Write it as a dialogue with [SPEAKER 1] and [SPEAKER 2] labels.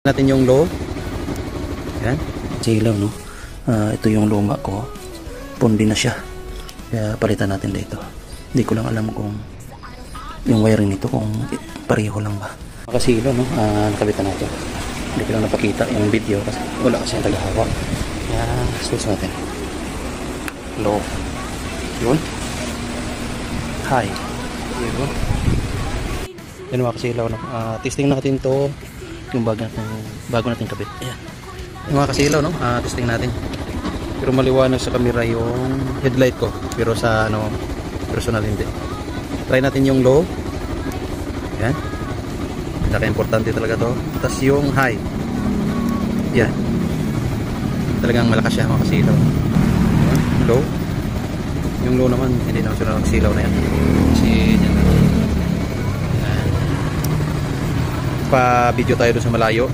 [SPEAKER 1] Natin yung low. Yan. Silaw, no? Ito yung luma ko. Pundi na siya. Kaya palitan natin dito. Hindi ko lang alam kung yung wiring nito kung pareho lang ba. Makasilaw, no? Nakabitan natin. Hindi ko lang napakita yung video kasi wala kasi yung tagahawak. Kaya sus natin. Low. Yun. High. Yun. Yan mga kasilaw, no? Testing natin to yung bago natin kabit. Ayan. Yung mga kasilaw, no? Testing natin. Pero maliwanag sa camera yung headlight ko. Pero sa ano, personal hindi. Try natin yung low. Ayan. Pinaka-importante talaga to. Tapos yung high. Yan. Talagang malakas siya mga kasilaw. Ayan. Low. Yung low naman, hindi naman sila silaw na yan. Kasi yan. Pa-video tayo doon sa malayo.